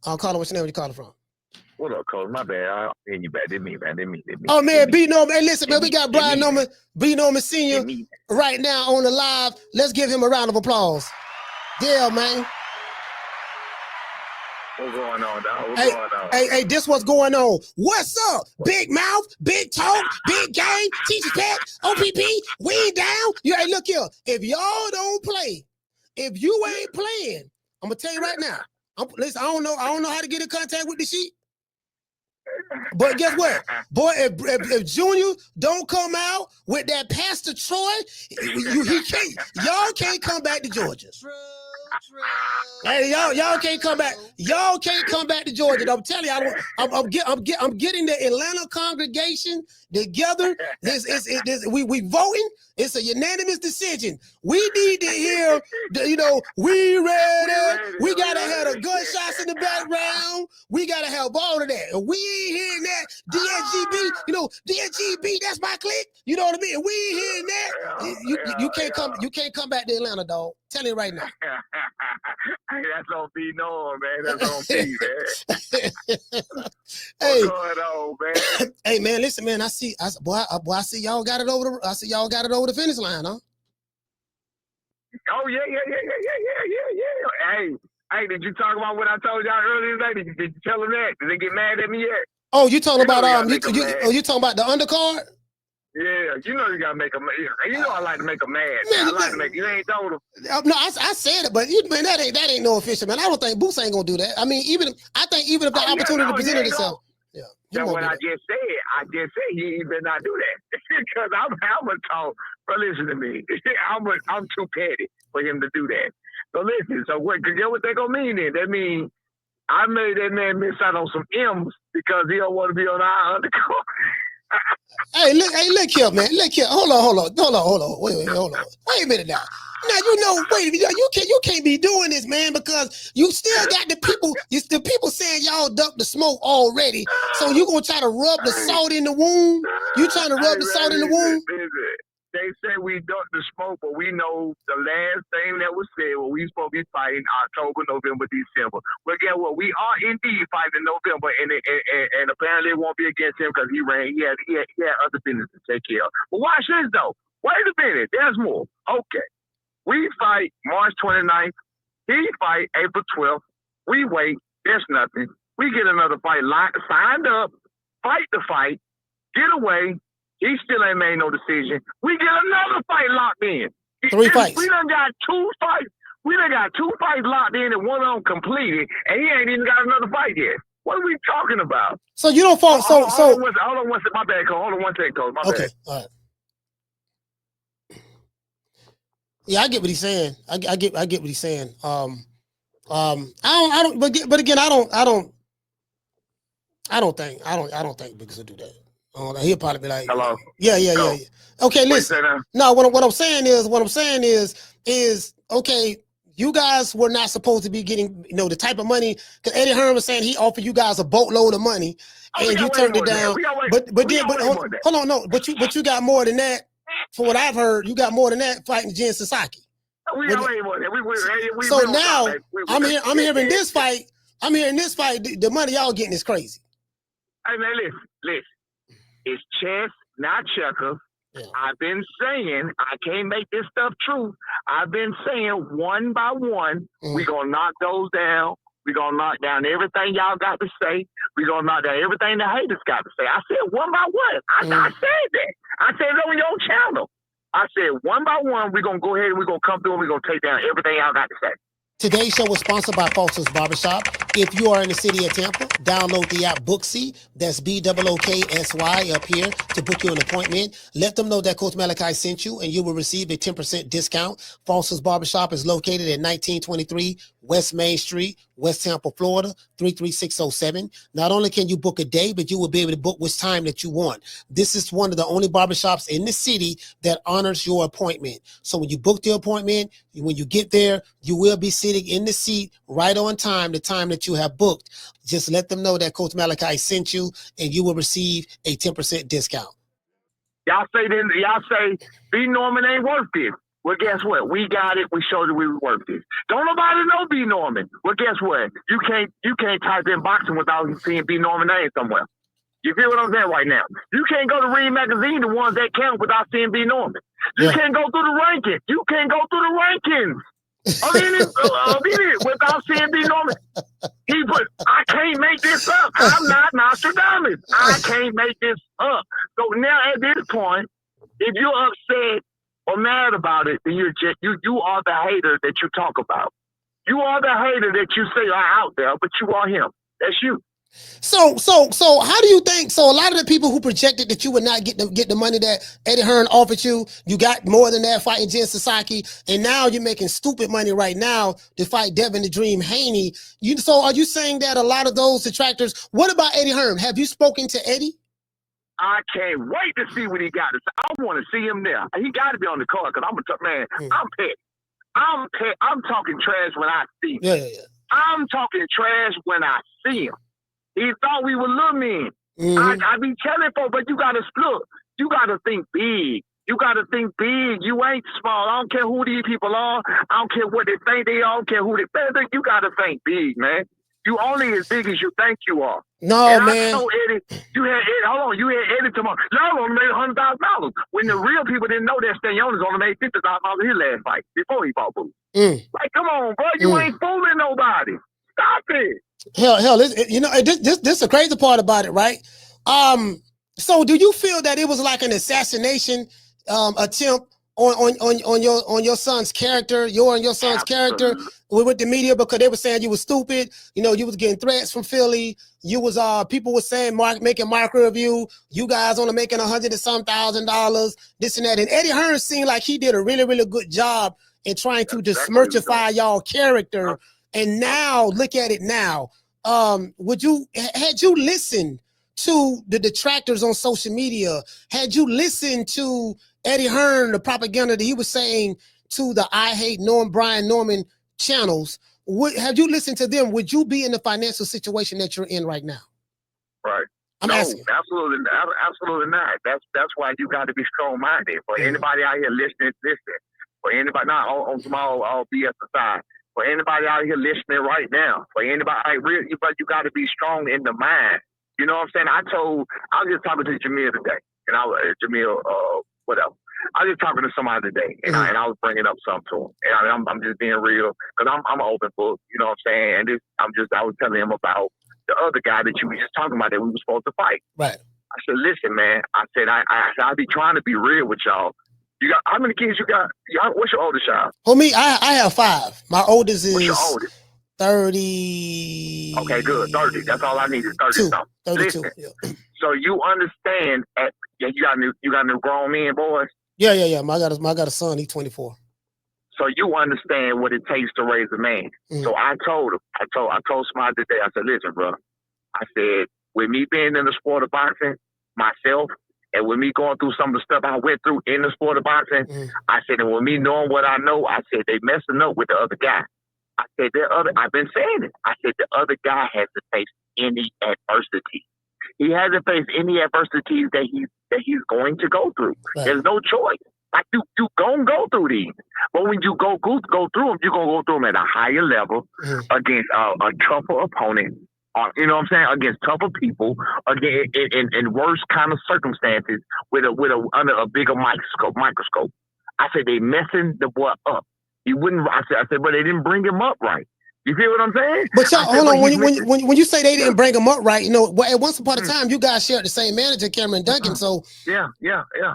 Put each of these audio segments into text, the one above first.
I'll call her. What's your name? Where you calling from? What up, Coach? My bad. I ain't you bad. Didn't me, man. Didn't me. Oh man, B Norman. Hey, listen, man, we got Brian Norman, B Norman Sr. right now on the live. Let's give him a round of applause. Yeah, man. What's going on, dog? What's going on? Hey, this what's going on. What's up? Big mouth, big talk, big game, teacher's pet, OPP, we ain't down. Hey, look here. If y'all don't play, if you ain't playing, I'm gonna tell you right now. Listen, I don't know how to get in contact with the sheep. But guess what? Boy, if Junior don't come out with that Pastor Troy, y'all can't come back to Georgia. Hey, y'all can't come back. Y'all can't come back to Georgia. I'm telling you, I'm getting the Atlanta congregation together. We voting. It's a unanimous decision. We need to hear, we ready. We gotta have the gunshots in the background. We gotta have all of that. And we ain't hearing that DSGB. DSGB. That's my clique. You know what I mean? We ain't hearing that. You can't come back to Atlanta, dog. Tell you right now. That's on B Norm, man. That's on B, man. Hey, what's going on, man? Hey, man, listen, man. I see y'all got it over the finish line, huh? Oh yeah. Hey, did you talk about what I told y'all earlier today? Did you tell them that? Did they get mad at me yet? Oh, you talking about you talking about the undercard? Yeah, you know you gotta make them. You know I like to make them mad. Man, I like to make. You ain't told them. No, I said it, but man, that ain't no official, man. I don't think Boots ain't gonna do that. I mean, even if the opportunity presented itself. Yeah. That's what I just said. He better not do that because I'm gonna talk. But listen to me. I'm too petty for him to do that. So listen. So what? Cause you know what they gonna mean then? That means I made that man miss out on some M's because he don't want to be on our undercover. Hey, look here, man. Look here. Hold on. Wait, hold on. Wait a minute now. Now you can't be doing this, man, because you still got the people saying y'all ducked the smoke already. So you gonna try to rub the salt in the wound? You trying to rub the salt in the wound? They say we ducked the smoke, but we know the last thing that was said was we supposed to be fighting October, November, December. But guess what? We are indeed fighting in November, and apparently it won't be against him because he ran. He had other business to take care of. But watch this though. Wait a minute. There's more. Okay. We fight March 29th. He fight April 12th. We wait. There's nothing. We get another fight signed up. Fight the fight. Get away. He still ain't made no decision. We get another fight locked in. 3 fights. We done got 2 fights. We done got 2 fights locked in and one of them completed, and he ain't even got another fight yet. What are we talking about? So you don't fall. Hold on one second. My bad, Cole. Hold on one second, Cole. My bad. All right. Yeah, I get what he's saying. I get what he's saying. I don't. But again, I don't think Biggs will do that. He'll probably be like, hello. Yeah. Okay, listen. No, what I'm saying is okay. You guys were not supposed to be getting, the type of money. Because Eddie Hearn was saying he offered you guys a boatload of money, and you turned it down. Hold on, no. But you got more than that. For what I've heard, you got more than that fighting Jen Sasaki. So now I'm hearing this fight. The money y'all getting is crazy. Hey man, listen. It's chess, not checkers. Yeah. I've been saying, I can't make this stuff true. I've been saying one by one, we're going to knock those down. We're going to knock down everything y'all got to say. We're going to knock down everything the haters got to say. I said one by one. I said that. I said it on your channel. I said one by one, we're going to go ahead and we're going to come through and we're going to take down everything y'all got to say. Today's show was sponsored by Falsus Barbershop. If you are in the city of Tampa, download the app Booksy. That's BOOKSY up here to book you an appointment. Let them know that Coach Malachi sent you, and you will receive a 10% discount. Falsus Barbershop is located at 1923 West Main Street, West Tampa, Florida, 33607. Not only can you book a day, but you will be able to book which time that you want. This is one of the only barbershops in the city that honors your appointment. So when you book the appointment, when you get there, you will be sitting in the seat right on time, the time that you have booked. Just let them know that Coach Malachi sent you, and you will receive a 10% discount. Y'all say B Norman ain't worth it. Well, guess what? We got it. We showed that we were worth it. Don't nobody know B. Norman. Well, guess what? You can't type in boxing without seeing B. Norman name somewhere. You feel what I'm saying right now? You can't go to Read Magazine, the ones that count, without seeing B. Norman. You can't go through the rankings. You can't go through the rankings of it without seeing B. Norman. I can't make this up. I'm not Nostradamus. I can't make this up. So now at this point, if you're upset or mad about it, then you are the hater that you talk about. You are the hater that you say are out there, but you are him. That's you. So how do you think? So a lot of the people who projected that you would not get the money that Eddie Hearn offered you got more than that fighting Jen Psaki, and now you're making stupid money right now to fight Devin the Dream Haney. So are you saying that a lot of those detractors? What about Eddie Hearn? Have you spoken to Eddie? I can't wait to see what he got to say. I want to see him there. He got to be on the card because I'm I'm pissed. I'm talking trash when I see him. Yeah. I'm talking trash when I see him. He thought we were little men. I be telling folks, but you gotta look. You gotta think big. You gotta think big. You ain't small. I don't care who these people are. I don't care what they think they are. I don't care who they think. You gotta think big, man. You only as big as you think you are. No, and man. I told Eddie, you had Eddie tomorrow. Y'all only made $100,000. When the real people didn't know that Stanionis only made $50,000 his last fight before he fought Boots. Like, come on, bro. You ain't fooling nobody. Stop it. Hell, this is the crazy part about it, right? So do you feel that it was like an assassination attempt on your son's character, your son's character with the media, because they were saying you were stupid, you was getting threats from Philly, you was people were saying making mockery of you guys only making $100,000 and some $1,000, this and that, and Eddie Hearn seemed like he did a really, really good job in trying to dismerchify y'all character. And now, look at it now. Had you listened to the detractors on social media, had you listened to Eddie Hearn, the propaganda that he was saying to the I Hate Brian Norman channels, have you listened to them? Would you be in the financial situation that you're in right now? Right. I'm asking. Absolutely not. That's why you got to be strong-minded. For anybody out here listening. For anybody, not on small, all BS aside. For anybody out here listening right now, for anybody, you got to be strong in the mind. You know what I'm saying? I was just talking to Jamil today, and whatever. I was just talking to somebody today, and I was bringing up something to him, and I'm just being real because I'm an open book. You know what I'm saying? And I was telling him about the other guy that you were just talking about that we were supposed to fight. Right. I said, listen, man. I said I be trying to be real with y'all. You got how many kids you got? What's your oldest child? For me, I have 5. My oldest is What's your oldest? 30. Okay, good. 30. That's all I need is 30 something. 32. Listen, Yeah. So you understand you got new grown men, boys? Yeah. I got a son, he's 24. So you understand what it takes to raise a man. So I told him, I told somebody today, I said, listen, bro, I said, with me being in the sport of boxing myself, and with me going through some of the stuff I went through in the sport of boxing, I said, and with me knowing what I know, I said, they messing up with the other guy. I said, I've been saying it. I said, the other guy has to face any adversity. He has to face any adversities that he's going to go through. Right. There's no choice. Like you gonna go through these, but when you go through them, you're gonna go through them at a higher level against a tougher opponent. You know what I'm saying? Against tougher people, again in worse kind of circumstances, under a bigger microscope. I said they messing the boy up. He wouldn't. I said, but they didn't bring him up right. You feel what I'm saying? But y'all, hold on. When you say they didn't bring him up right, at once upon a time you guys shared the same manager, Cameron Duncan. So yeah,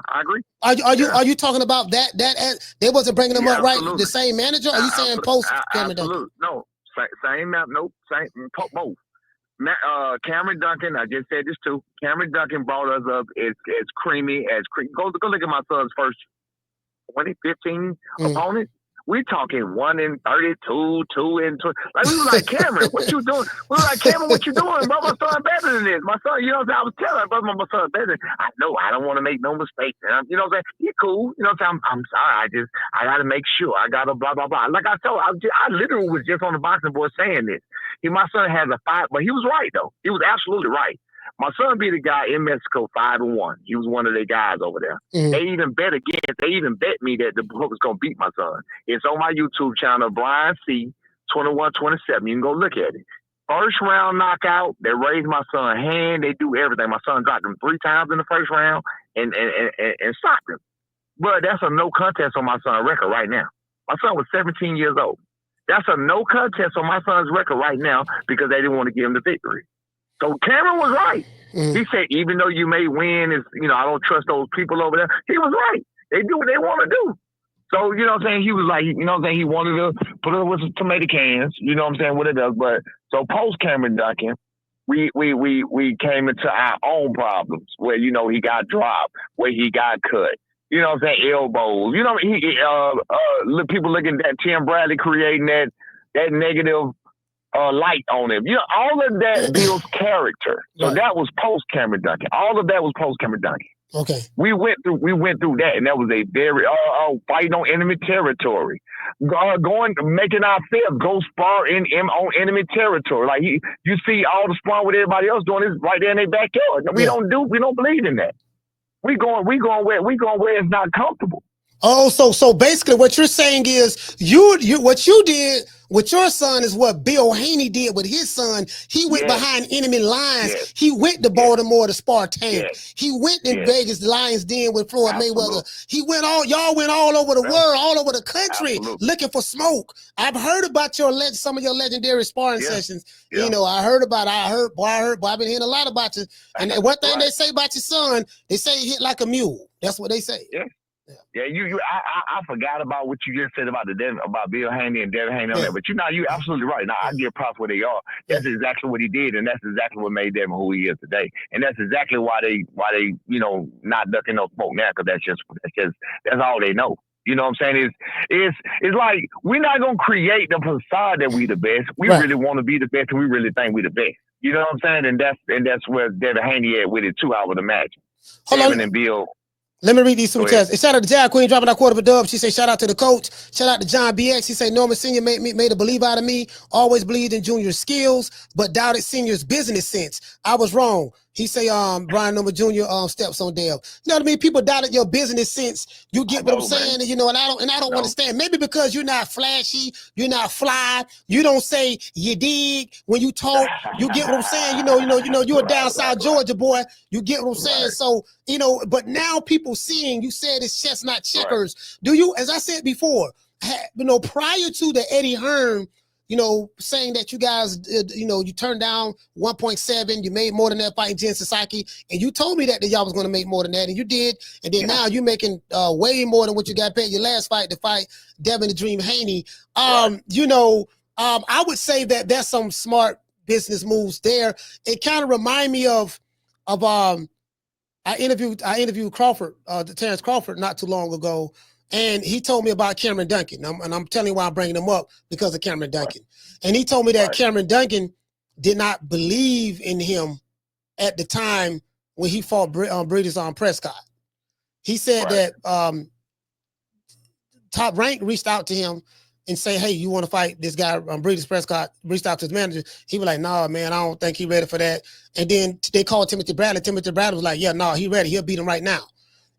I agree. Are you talking about that they wasn't bringing him up right? The same manager? Or are you saying post Cameron Duncan? No, same. Both. Cameron Duncan, I just said this too. Cameron Duncan brought us up as creamy. Go look at my son's first 2015 opponent. We talking 1 in 32, 2 in 20. Like we was like, Cameron, what you doing? We was like, Cameron, what you doing? Bro, my son better than this. My son, you know what I'm saying? I was telling him, my son better. I know I don't want to make no mistakes. And you know what I'm saying? He cool. You know what I'm saying? I'm sorry. I got to make sure. I got to blah, blah, blah. Like I told I literally was just on the boxing board saying this. My son has a 5, but he was right though. He was absolutely right. My son beat a guy in Mexico 5-1. He was one of their guys over there. Mm-hmm. They even bet me that the book was gonna beat my son. It's on my YouTube channel, Brian C. 2127. You can go look at it. First round knockout. They raised my son's hand. They do everything. My son got him 3 times in the first round and stopped him. But that's a no contest on my son's record right now. My son was 17 years old. That's a no contest on my son's record right now because they didn't want to give him the victory. So Cameron was right. Mm-hmm. He said, even though you may win, I don't trust those people over there. He was right. They do what they want to do. So, you know what I'm saying? He was like, you know what I'm saying? He wanted to put it with some tomato cans, you know what I'm saying? What it does. But so post Cameron Duncan, we came into our own problems where, he got dropped, where he got cut. You know what I'm saying? Elbows. You know, people looking at Tim Bradley creating that negative light on him. All of that builds character. So right. That was post Cameron Duncan. All of that was post Cameron Duncan. Okay. We went through that, and that was a very fighting on enemy territory, making our fifth go spar on enemy territory. Like you see all the sparring with everybody else doing this right there in their backyard. We don't believe in that. We going where it's not comfortable. Oh, so basically what you're saying is what you did with your son is what Bill Haney did with his son. He went behind enemy lines. Yes. He went to Baltimore to spar Tank. Yes. He went in Vegas, the Lions Den with Floyd Mayweather. Y'all went all over the world, all over the country looking for smoke. I've heard about some of your legendary sparring sessions. Yeah. I've been hearing a lot about you. And one thing they say about your son, they say he hit like a mule. That's what they say. Yeah. Yeah, I forgot about what you just said about about Bill Haney and Devin Haney on that, but you're absolutely right. Now I give props where they are. That's exactly what he did, and that's exactly what made Devin who he is today. And that's exactly why they not ducking no smoke now, because that's all they know. You know what I'm saying? It's like we're not gonna create the facade that we the best. We really want to be the best, and we really think we the best. You know what I'm saying? And that's where Devin Haney at with it too. I would imagine. Devin and Bill. Let me read these super chats. Shout out to Jai Queen dropping that quarter of a dub. She say shout out to the coach. Shout out to John BX. He say Norman Senior made a believer out of me. Always believed in Junior's skills, but doubted Senior's business sense. I was wrong. He say Brian Norman Jr. Steps on Dale. You know what I mean? People doubted your business sense. You get what I'm saying? Man. And I don't understand. Maybe because you're not flashy, you're not fly, you don't say you dig when you talk. You get what I'm saying? You're a down south Georgia boy. You get what I'm saying? So, but now people seeing you said it's chestnut checkers. Right. Do you, as I said before, prior to the Eddie Hearn, saying that you guys, you turned down 1.7, you made more than that fighting Jen Sasaki, and you told me that y'all was going to make more than that, and you did, and then now you're making way more than what you got paid your last fight to fight Devin the Dream Haney. I would say that there's some smart business moves there. It kind of remind me of I interviewed Crawford, Terrence Crawford, not too long ago. And he told me about Cameron Duncan. And I'm telling you why I'm bringing him up, because of Cameron Duncan. And he told me that Cameron Duncan did not believe in him at the time when he fought Breeders on Prescott. He said that Top Rank reached out to him and say, hey, you want to fight this guy, Breeders Prescott, reached out to his manager. He was like, nah, man, I don't think he's ready for that. And then they called Timothy Bradley. Timothy Bradley was like, yeah, no, he's ready. He'll beat him right now.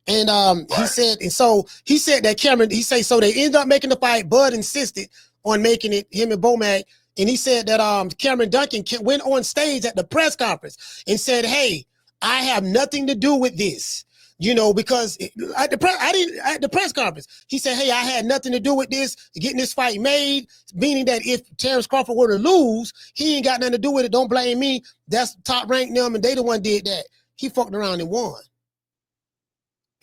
And he said that Cameron, so they ended up making the fight. Bud insisted on making it, him and Bomac. And he said that Cameron Duncan went on stage at the press conference and said, hey, I have nothing to do with this. Because at the press conference, he said, hey, I had nothing to do with this, getting this fight made, meaning that if Terrence Crawford were to lose, he ain't got nothing to do with it. Don't blame me. That's Top Rank them, and they the one did that. He fucked around and won.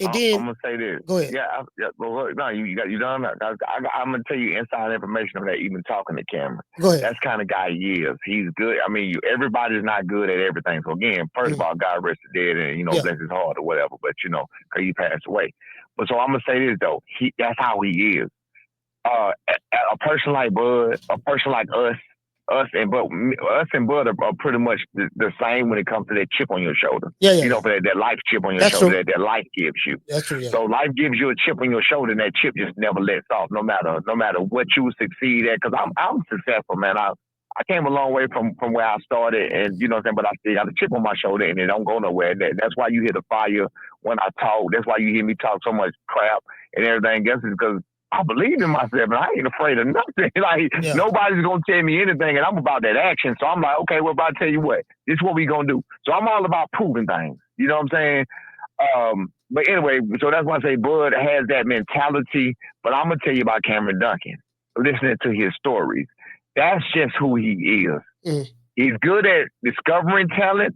And then, I'm gonna say this. Go ahead. Well, no, you done. I'm gonna tell you inside information of that. Even talking to Cameron, go ahead. That's kind of guy he is. He's good. I mean, everybody's not good at everything. So again, first of all, God rest his dead, and bless his heart or whatever. But cause he passed away. But so I'm gonna say this though. That's how he is. A person like Bud, a person like us and Bud are pretty much the same when it comes to that chip on your shoulder. For that life chip on your shoulder that life gives you. That's true. Yeah. So life gives you a chip on your shoulder, and that chip just never lets off, no matter what you succeed at. Because I'm successful, man. I came a long way from where I started, and you know what I'm saying. But I still got a chip on my shoulder, and it don't go nowhere. That's why you hear the fire when I talk. That's why you hear me talk so much crap and everything else, is because I believe in myself, and I ain't afraid of nothing. Like nobody's gonna tell me anything, and I'm about that action. So I'm like, okay, well, about to tell you what, this is what we gonna do. So I'm all about proving things. You know what I'm saying? But anyway, so that's why I say Bud has that mentality. But I'm gonna tell you about Cameron Duncan. Listening to his stories, that's just who he is. He's good at discovering talent,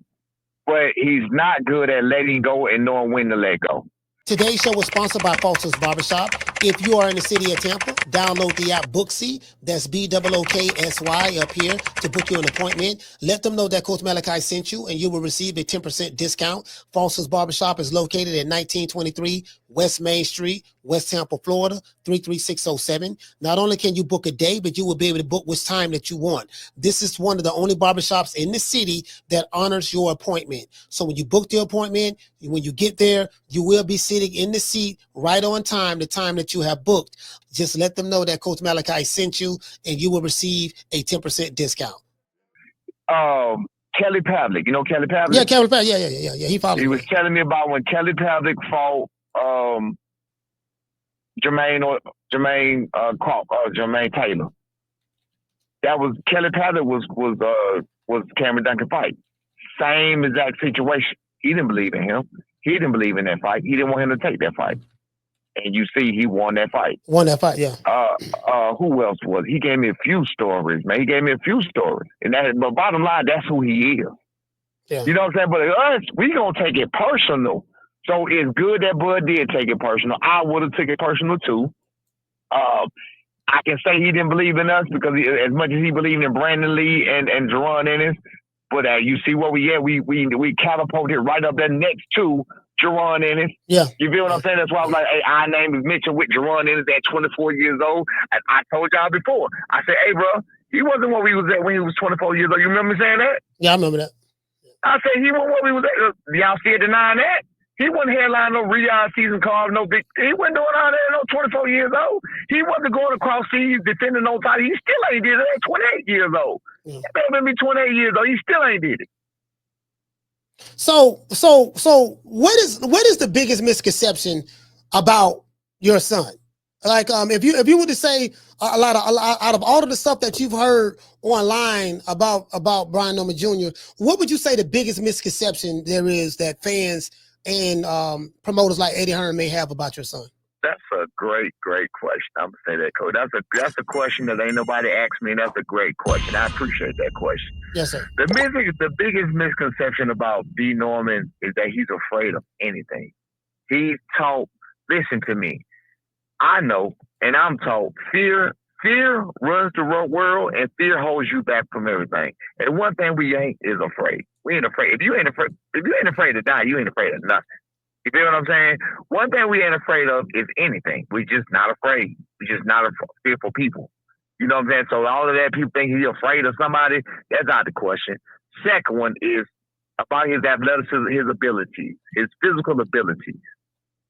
but he's not good at letting go and knowing when to let go. Today's show was sponsored by Foster's Barbershop. If you are in the city of Tampa, download the app Booksy. That's BOOKSY up here to book you an appointment. Let them know that Coach Malachi sent you, and you will receive a 10% discount. Foster's Barbershop is located at 1923 West Main Street, West Tampa, Florida, 33607. Not only can you book a day, but you will be able to book which time that you want. This is one of the only barbershops in the city that honors your appointment. So when you book the appointment, when you get there, you will be sitting in the seat right on time, the time that you have booked. Just let them know that Coach Malachi sent you, and you will receive a 10% discount. Kelly Pavlik, you know Kelly Pavlik? Yeah, Kelly Pavlik. Yeah. He followed me. He was telling me about when Kelly Pavlik fought Jermaine Taylor. That was Kelly Pavlik was Cameron Duncan fight. Same exact situation. He didn't believe in him. He didn't believe in that fight. He didn't want him to take that fight. And you see, he won that fight. Yeah. Who else was? He gave me a few stories, man. And but bottom line, that's who he is. Yeah. You know what I'm saying? But us, we gonna take it personal. So it's good that Bud did take it personal. I would have took it personal too. I can say he didn't believe in us because as much as he believed in Brandon Lee and Jerron Ennis, but you see where we at. We catapulted right up there next to Jerron Ennis. Yeah. You feel what I'm saying? That's why I was like, hey, our name is Mitchell with Jerron Ennis at 24 years old. And I told y'all before. I said, hey, bro, he wasn't what we was at when he was 24 years old. You remember me saying that? Yeah, I remember that. I said he wasn't what we was at. Y'all still denying that? He wasn't headlining no rehab season card, no big. He wasn't doing all that. No 24 years old. He wasn't going across seas defending no title. He still ain't did it at 28 years old. Yeah. That baby be 28 years old. He still ain't did it. So what is the biggest misconception about your son? Like, if you were to say a lot out of all of the stuff that you've heard online about Brian Norman Jr., what would you say the biggest misconception there is that fans and promoters like Eddie Hearn may have about your son? That's a great question. I'm gonna say that, Coach. That's a question that ain't nobody asked me, and that's a great question. I appreciate that question. Yes, sir. The biggest misconception about B. Norman is that he's afraid of anything. He's taught. Listen to me. I know, and I'm taught. Fear runs the world, and fear holds you back from everything. And one thing we ain't is afraid. We ain't afraid. If you ain't afraid to die, you ain't afraid of nothing. You feel what I'm saying? One thing we ain't afraid of is anything. We're just not afraid. We're just not fearful people. You know what I'm saying? So all of that, people think he's afraid of somebody. That's not the question. Second one is about his athleticism, his abilities, his physical abilities.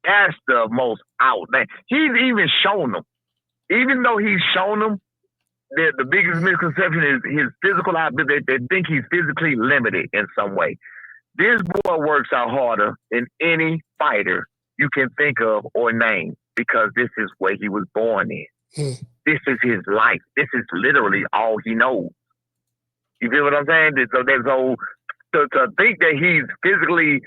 That's the most outstanding. He's even shown them. Even though he's shown them, the biggest misconception is his physical ability. They think he's physically limited in some way. This boy works out harder than any fighter you can think of or name because this is where he was born in. This is his life. This is literally all he knows. You feel what I'm saying? So to think that he's physically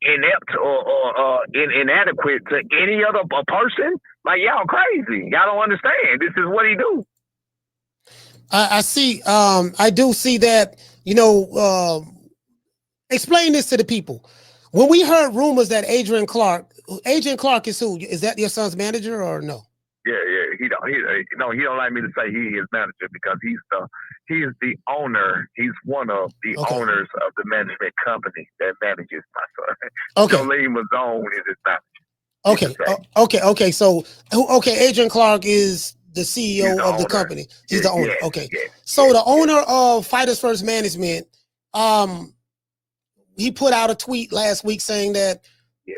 inept or inadequate to any other person, like y'all crazy. Y'all don't understand. This is what he do. I see. I do see that. Explain this to the people. When we heard rumors that Adrian Clark is who? Is that your son's manager or no? Yeah. He don't like me to say he is manager because he is the owner. He's one of the owners of the management company that manages my son. Okay. Jolene Mazzone is his manager. Okay. So, Adrian Clark is the CEO of the company. He's the owner. So the owner of Fighters First Management, he put out a tweet last week saying that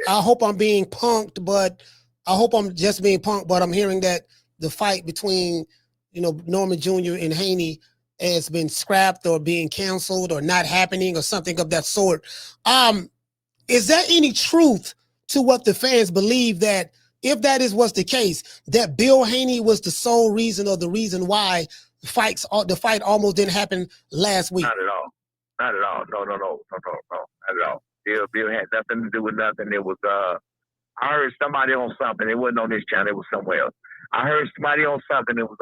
I hope I'm being punked, but I hope I'm just being punked, but I'm hearing that the fight between, Norman Jr. and Haney has been scrapped or being canceled or not happening or something of that sort. Is there any truth to what the fans believe, that if that was the case, that Bill Haney was the sole reason or the reason why the fight almost didn't happen last week? Not at all. Not at all. No, not at all. Bill had nothing to do with nothing. It was I heard somebody on something. It wasn't on this channel. It was somewhere else. I heard somebody on something. That was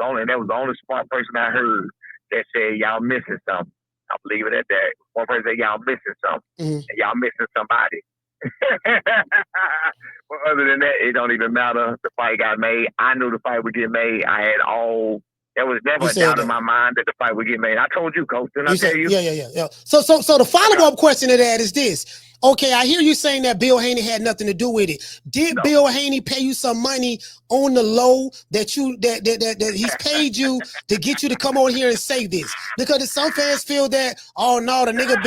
the only smart person I heard that said, y'all missing something. I'll leave it at that. One person said, y'all missing something. And y'all missing somebody. But other than that, it don't even matter. The fight got made. I knew the fight would get made. There was never a doubt in my mind that the fight would get made. I told you, Coach. Didn't I tell you? Yeah. So the follow-up question to that is this. Okay, I hear you saying that Bill Haney had nothing to do with it. Did Bill Haney pay you some money on the low that he's paid you to get you to come on here and say this? Because some fans feel that, oh no, the nigga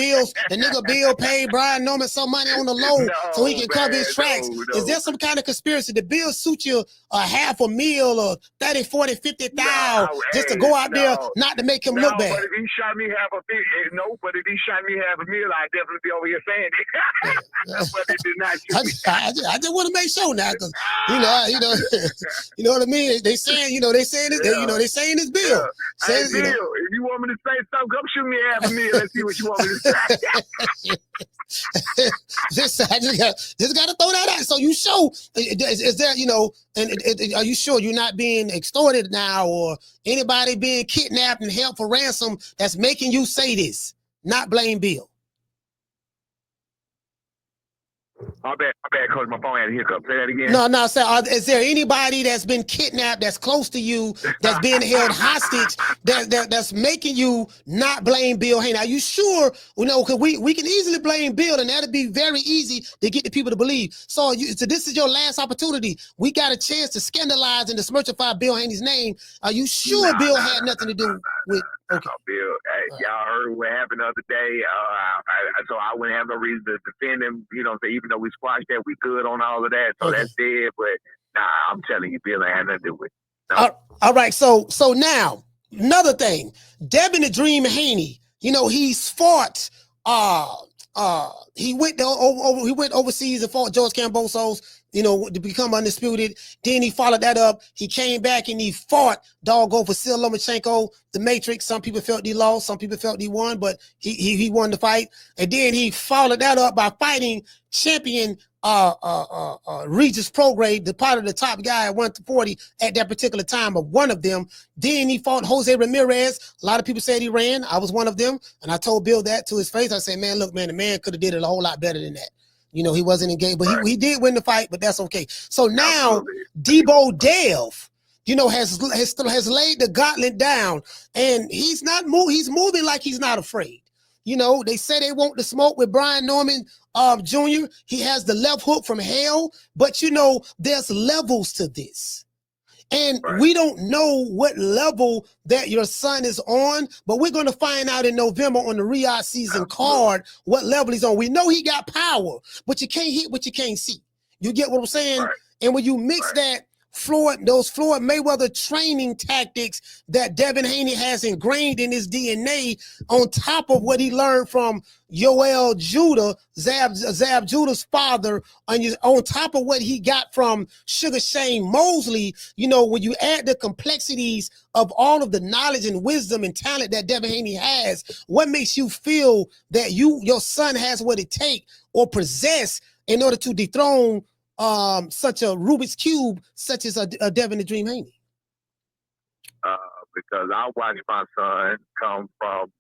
Bill paid Brian Norman some money on the low so he can cover his tracks. No. Is there some kind of conspiracy? Did Bill suit you $500,000 or 30, 40, 50,000 just to go out there not to make him look bad? But if he shot me $500,000, I'd definitely be over here saying it. But it did not. I just want to make sure now, because you know what I mean. They saying this. They saying this Bill. Yeah. Hey, Bill, if you want me to say something, come shoot me $500,000. Let's see what you want me to say. just got to throw that out. So you show is there and are you sure you're not being extorted now, or anybody being kidnapped and held for ransom that's making you say this? Not blame Bill. My bad, Coach. My phone had a hiccup. Say that again. No. Is there anybody that's been kidnapped, that's close to you, that's being held hostage, that's making you not blame Bill Haney? Are you sure? Because we can easily blame Bill, and that'd be very easy to get the people to believe. So this is your last opportunity. We got a chance to scandalize and to smirchify Bill Haney's name. Are you sure Bill had nothing to do with? Okay. Bill, y'all heard what happened the other day. So I wouldn't have no reason to defend him. Even though we squashed that, we good on all of that. So that's dead. But I'm telling you, Bill ain't had nothing to do with it. No. All right. So now another thing, Devin the Dream Haney. He's fought. He went overseas and fought George Kambosos, to become undisputed. Then he followed that up. He came back and he fought Vasil Lomachenko, the Matrix. Some people felt he lost, some people felt he won, but he won the fight. And then he followed that up by fighting champion Regis Prograde, the part of the top guy at 140 at that particular time, of one of them. Then he fought Jose Ramirez. A lot of people said he ran. I was one of them. And I told Bill that to his face. I said, man, look, man, the man could have did it a whole lot better than that. He wasn't engaged, but he did win the fight, but that's okay. So now Debo Dev, has laid the gauntlet down, and he's moving like he's not afraid. They say they want to smoke with Brian Norman Jr. He has the left hook from hell, but there's levels to this. And we don't know what level that your son is on, but we're going to find out in November on the Riyadh season card what level he's on. We know he got power, but you can't hit what you can't see. You get what I'm saying? Right. And when you mix that those Floyd Mayweather training tactics that Devin Haney has ingrained in his DNA, on top of what he learned from Yoel Judah, Zab Judah's father, on top of what he got from Sugar Shane Mosley, when you add the complexities of all of the knowledge and wisdom and talent that Devin Haney has, what makes you feel that your son has what it takes or possess in order to dethrone such a Rubik's Cube, such as a Devin the Dream Haney? Because I watched my son come from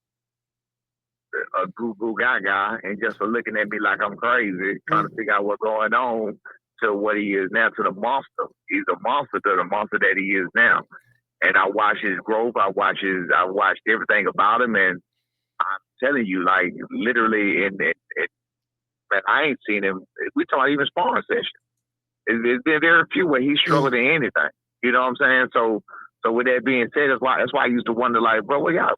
a goo gaga and just for looking at me like I'm crazy, trying to figure out what's going on, to what he is now, to the monster. He's a monster to the monster that he is now. And I watched his growth. I watched everything about him, and I'm telling you, like, literally, man, I ain't seen him. We talking about even sparring sessions. It's been very few where he struggled in anything. You know what I'm saying? So with that being said, that's why I used to wonder, like, bro, what y'all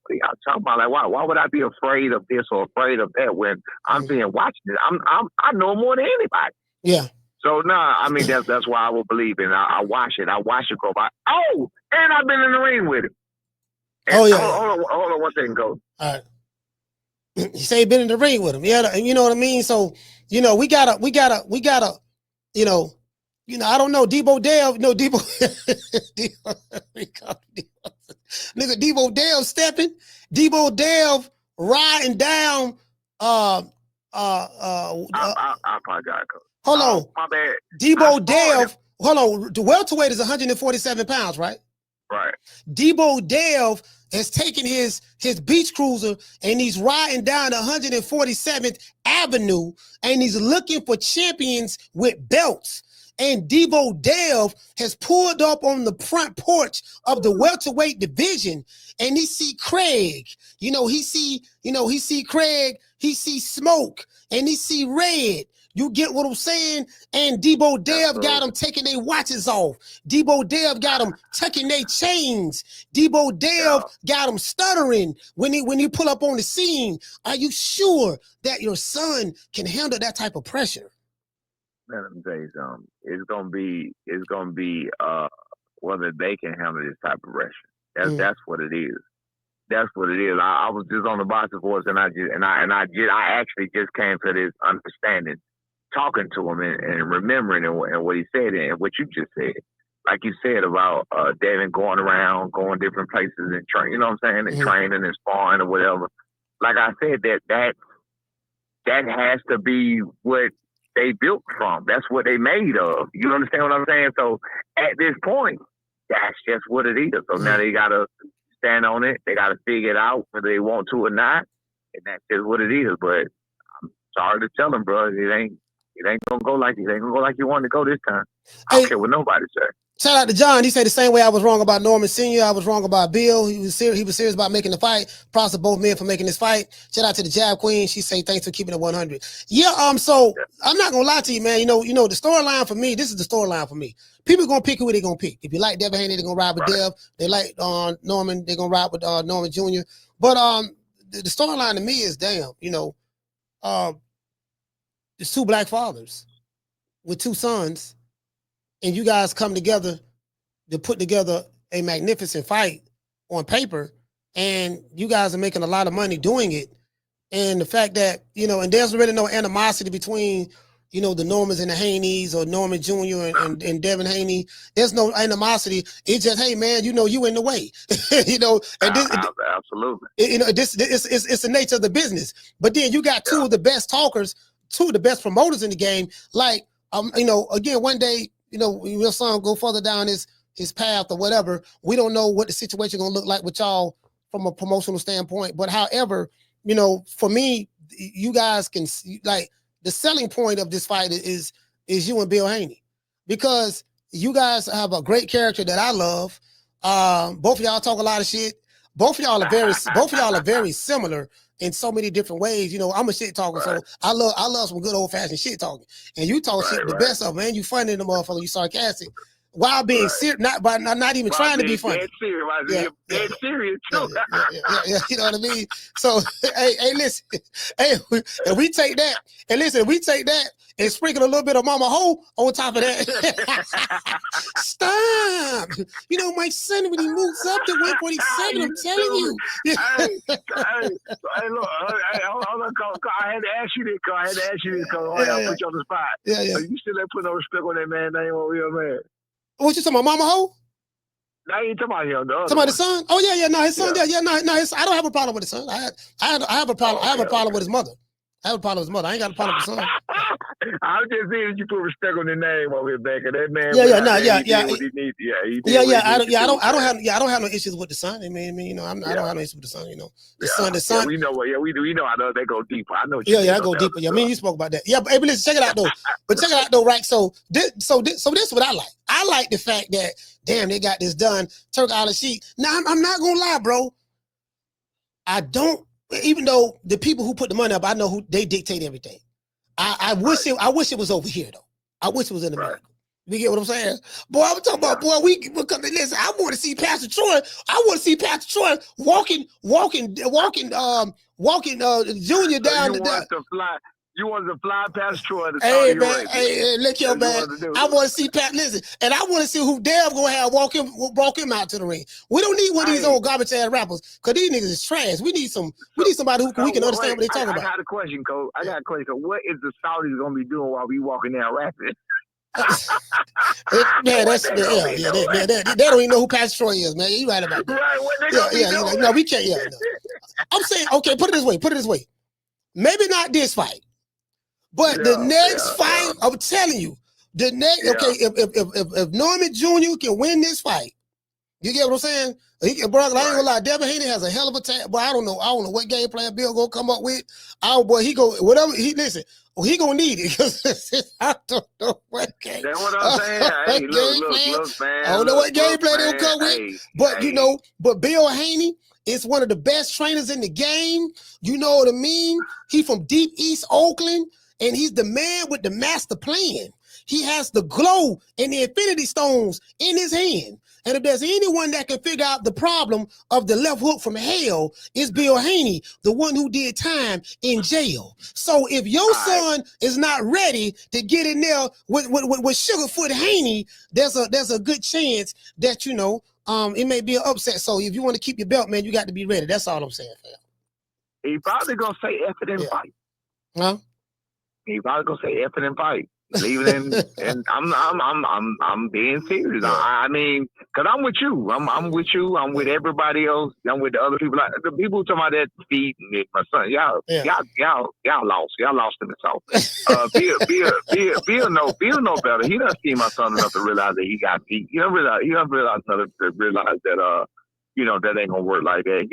talking about? Like, why would I be afraid of this or afraid of that when I'm being watching it? I know more than anybody. Yeah. So I mean that's why I will believe in. I watch it. I watch it go by. Oh, and I've been in the ring with him. And Oh yeah. Hold on one second, go. All right. He say he been in the ring with him. Yeah, you know what I mean? So, we gotta, I don't know. Debo Dale, nigga, Debo Dale stepping. Debo Dale riding down, I apologize, Coach. hold on. My bad. Debo Dale, hold on. The welterweight is 147 pounds, right? Right. Debo Dale has taken his beach cruiser and he's riding down 147th Avenue and he's looking for champions with belts. And Debo Dale has pulled up on the front porch of the welterweight division and he see Craig. He see Craig, he see Smoke, and he see Red. You get what I'm saying? And Debo Dale got them taking their watches off. Debo Dale got them tucking their chains. Debo Dale got them stuttering when he pull up on the scene. Are you sure that your son can handle that type of pressure? Man, let me tell you something. It's gonna be whether they can handle this type of pressure. That's what it is. That's what it is. I was just on the boxing course and I actually just came to this understanding, talking to him and remembering and what he said and what you just said. Like you said about Devin going around, going different places and training, you know what I'm saying, and training and sparring or whatever. Like I said, that has to be what they built from. That's what they made of. You understand what I'm saying? So at this point, that's just what it is. So now they gotta stand on it. They gotta figure it out whether they want to or not, and that's just what it is. But I'm sorry to tell them, bro, it ain't gonna go like you wanted to go this time. I don't care what nobody say. Shout out to John. He said the same way I was wrong about Norman Sr. I was wrong about Bill. He was serious about making the fight. Props to both men for making this fight. Shout out to the Jab Queen. She say thanks for keeping it 100. Yeah. So I'm not gonna lie to you, man. You know the storyline for me. This is the storyline for me. People gonna pick who they gonna pick. If you like Devin Haney, they're gonna ride with Dev. They like Norman, they're gonna ride with Norman Jr. But the storyline to me is there's two black fathers with two sons. And you guys come together to put together a magnificent fight on paper, and you guys are making a lot of money doing it. And the fact that, and there's really no animosity between, the Normans and the Haneys or Norman Jr. and Devin Haney. There's no animosity. It's just, hey man, you in the way. Absolutely. It's the nature of the business. But then you got two of the best talkers, two of the best promoters in the game. Like, again, one day, your son go further down his path or whatever. We don't know what the situation gonna look like with y'all from a promotional standpoint. But however, for me, you guys can like the selling point of this fight is you and Bill Haney, because you guys have a great character that I love. Both of y'all talk a lot of shit. Both of y'all are very similar in so many different ways. I'm a shit talker, so I love some good old fashioned shit talking. And you talk shit the best of, man. You funny in the motherfucker, you sarcastic. While being serious, not even trying to be funny. Dead serious too. Yeah, you know what I mean? So hey, listen, and we take that and sprinkle a little bit of Mama Ho on top of that. Stop. My son, when he moves up to 147, I'm telling you. Hey, look, hold on, I had to ask you this, I put you on the spot. Yeah. So you still ain't put no respect on that man name over here, man. What you talking about, Mama Ho? No, you ain't talking about him. Talking about the son? Oh yeah, no, his son. Yeah, no, I don't have a problem with his son. I have a problem. I have a problem with his mother. I have a problem with his mother. I ain't got a problem with his son. I'm just saying that you put respect on the name over here, back of that man. I don't have no issues with the son. I don't have no issues with the son. The son. Yeah, we know. I know they go deeper. I know. I go deeper. Yeah, you spoke about that. Yeah, but listen, check it out though. Right? So this what I like. I like the fact that damn, they got this done. Turk Island Sheik. Now I'm not gonna lie, bro. I don't. Even though the people who put the money up, I know who they dictate everything. I wish it was over here though. I wish it was in America. You get what I'm saying? Boy, I'm talking about, listen, I want to see Pastor Troy. I want to see Pastor Troy walking Junior down to fly. You wanted to fly past Troy to Hey Saudi man, Arabia. hey, look here, man. I want to see Pat. Listen, and I want to see who Dev gonna have walk him out to the ring. We don't need one of these old garbage ass rappers because these niggas is trash. We need somebody who we can understand what they talking about. I got a question, Cole. I got a question. What is the Saudis gonna be doing while we walking down rapping? Man, that's they don't even know who Pat Troy is, man. You right about that. Right, what they gonna be doing? No, we can't. Yeah, no. I'm saying, okay, put it this way. Maybe not this fight. But the next fight, I'm telling you, the next if Norman Jr. can win this fight, you get what I'm saying? He can, bro. I ain't gonna lie, Devin Haney has a hell of a time. But I don't know what game plan Bill gonna come up with. He gonna need it because I don't know what game. That's what I'm saying. Hey, look, man. I don't know what game plan they'll come with. But but Bill Haney is one of the best trainers in the game. You know what I mean? He from deep East Oakland. And he's the man with the master plan. He has the glow and the infinity stones in his hand. And if there's anyone that can figure out the problem of the left hook from hell, it's Bill Haney, the one who did time in jail. So if your son is not ready to get in there with Sugarfoot Haney, there's a good chance that, it may be an upset. So if you want to keep your belt, man, you got to be ready. That's all I'm saying, fam. He probably gonna say F it and fight. Huh? He probably gonna say F it and fight. Leave it in, and I'm being serious. I mean, cause I'm with you. I'm with you. I'm with everybody else. I'm with the other people. The people talking about that feet and my son. Y'all lost. Y'all lost in the south. Bill know better. He doesn't see my son enough to realize that he got feet. He don't realize enough to realize that that ain't gonna work like that.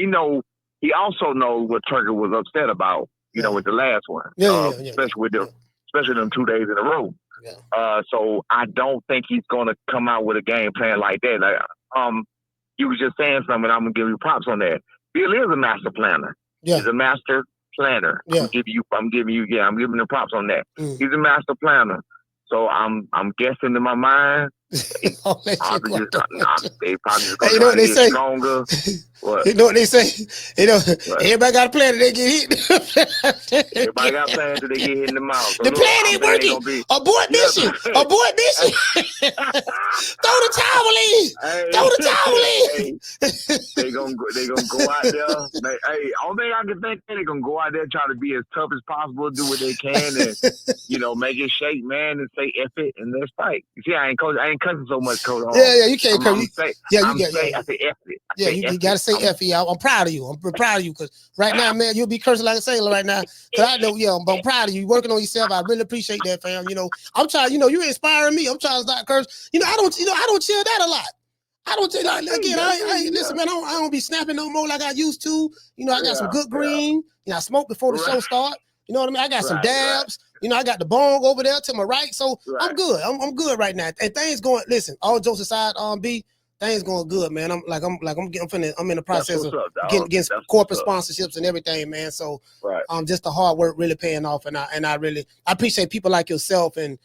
He also knows what Turkey was upset about. With the last one, especially them 2 days in a row. Yeah. So I don't think he's gonna come out with a game plan like that. You was just saying something. I'm gonna give you props on that. Bill is a master planner. Yeah. He's a master planner. Yeah. I'm giving him props on that. He's a master planner. So I'm guessing in my mind. They probably just gonna what they say? Stronger. What? You know what they say? Everybody got a plan that they get hit. Everybody got a plan that they get hit in the mouth. So the plan ain't working. Abort mission. Abort mission. Throw the towel in. Throw the towel in. They gonna go out there. Hey, only thing I can think they're gonna go out there try to be as tough as possible, do what they can, and make it shake, man, and say F it and let's fight. You see, I ain't cussing so much, Coach. Yeah, you can't curse. I say F it. You gotta say F it. I'm proud of you. I'm proud of you because right now, man, you'll be cursing like a sailor right now. Cause I know, I'm proud of you. You're working on yourself. I really appreciate that, fam. I'm trying. You're inspiring me. I'm trying to not curse. I don't chill that a lot. I don't tell you again. Listen, man. I don't be snapping no more like I used to. I got some good green. I smoke before the show start. You know what I mean? I got some dabs. I got the bong over there to my right. So I'm good. I'm good right now. And things going. Listen, all jokes aside, B. Things going good, man. I'm in the process of getting corporate sponsorships and everything, man. So just the hard work really paying off, and I really appreciate people like yourself and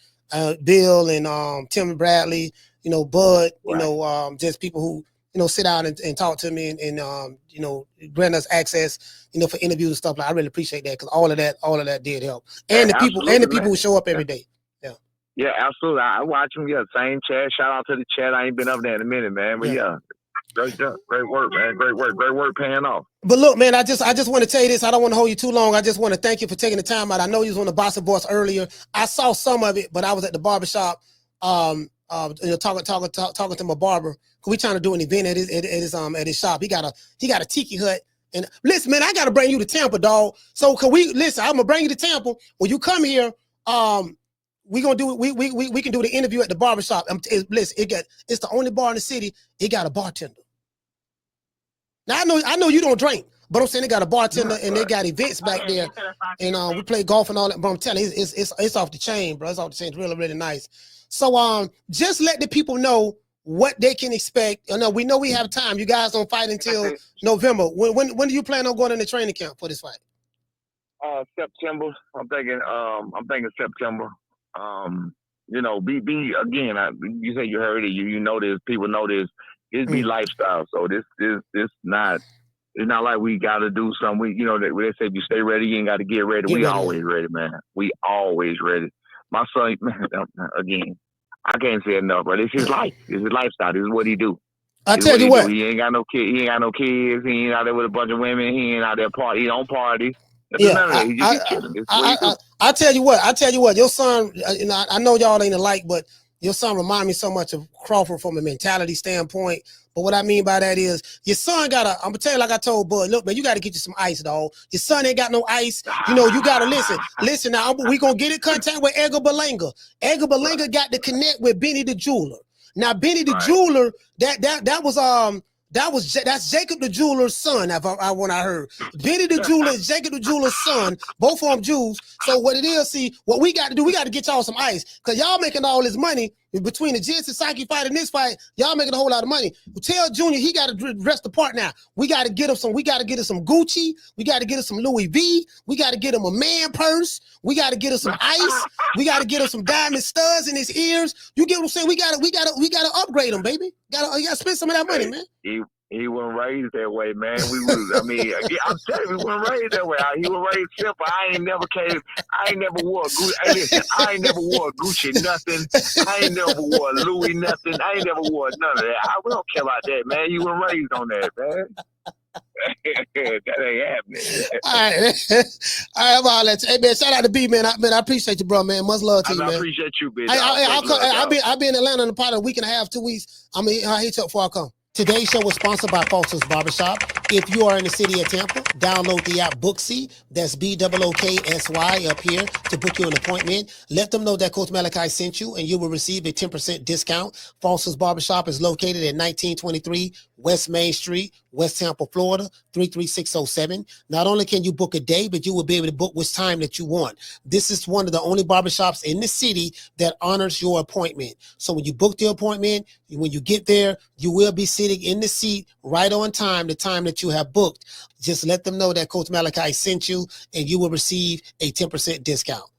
Bill and Tim and Bradley, Bud, just people who sit down and talk to me and grant us access, for interviews and stuff. Like I really appreciate that because all of that did help, and the people who show up every day. Yeah, absolutely. I watch them. Yeah, same chat. Shout out to the chat. I ain't been up there in a minute, man. But great work, man. Great work paying off. But look, man, I just want to tell you this. I don't want to hold you too long. I just want to thank you for taking the time out. I know you was on the Boxing Boss earlier. I saw some of it, but I was at the barbershop, talking to my barber. We trying to do an event at his shop. He got a tiki hut. And listen, man, I got to bring you to Tampa, dog. So I'm gonna bring you to Tampa when you come here. We gonna do it. We can do the interview at the barbershop. Listen, it's the only bar in the city. It got a bartender. Now I know you don't drink, but I'm saying they got a bartender and they got events back there, and we play golf and all that. But I'm telling you, it's off the chain, bro. It's off the chain. It's really, really nice. So just let the people know what they can expect. We know we have time. You guys don't fight until November. When do you plan on going in the training camp for this fight? September. I'm thinking September. Be again. You say you heard it. You know this. People know this. It's be lifestyle. So this not It's not like we got to do something. We, you know, they say if you stay ready, you ain't got to get ready. We always ready, man. We always ready. My son, man, again, I can't say enough, but it's his life. It's his lifestyle. This is what he do. I tell you what. He ain't got no kid. He ain't got no kids. He ain't out there with a bunch of women. He ain't out there party. He don't party. Yeah, He just chilling. I tell you what. Your son, I know y'all ain't alike, but your son remind me so much of Crawford from a mentality standpoint. But what I mean by that is your son I'm gonna tell you like I told Bud, look, man, you gotta get you some ice, dog. Your son ain't got no ice. You know, you gotta listen. Listen now, we gonna get in contact with Edgar Berlanga. Edgar Berlanga got to connect with Benny the Jeweler. Now, Benny the Jeweler, that's Jacob the Jeweler's son. When I heard Benny the Jeweler is Jacob the Jeweler's son, both of them Jews. So what it is, see, what we got to do, we got to get y'all some ice because y'all making all this money between the Jensen Psyche fight and this fight. Y'all making a whole lot of money. Tell Junior he got to rest the part now. We got to get him some. We got to get him some Gucci. We got to get him some Louis V. We got to get him a man purse. We got to get him some ice. We got to get him some diamond studs in his ears. You get what I'm saying? We got to upgrade him, baby. You gotta spend some of that money, man. He wasn't raised that way, man. I'm telling you, we weren't raised that way. He was raised simple. I ain't never wore Gucci. Hey, listen, I ain't never wore Gucci nothing. I ain't never wore Louis nothing. I ain't never wore none of that. We don't care about that, man. You were raised on that, man. That ain't happening. All right, well, hey man, shout out to B, man. I appreciate you, bro, man. Much love to you, man. I appreciate you, bitch. I'll be in Atlanta in about a week and a half, 2 weeks. I'll hit you up before I come. Today's show was sponsored by Foster's Barbershop. If you are in the city of Tampa, download the app Booksy. That's BOOKSY up here to book you an appointment. Let them know that Coach Malachi sent you and you will receive a 10% discount. Foster's Barbershop is located at 1923 West Main Street, West Tampa, Florida, 33607. Not only can you book a day, but you will be able to book which time that you want. This is one of the only barbershops in the city that honors your appointment. So when you book the appointment, when you get there, you will be sitting in the seat right on time, the time that you have booked. Just let them know that Coach Malachi sent you and you will receive a 10% discount.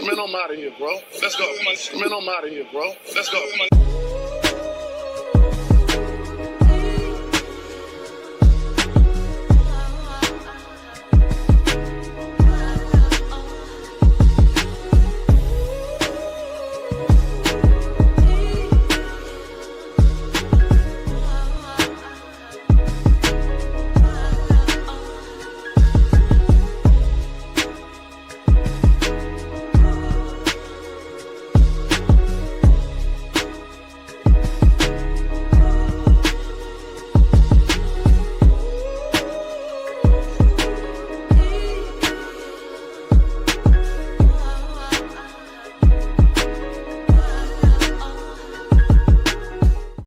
Man, I'm out of here, bro. Let's go. Man, I'm out of here, bro. Let's go.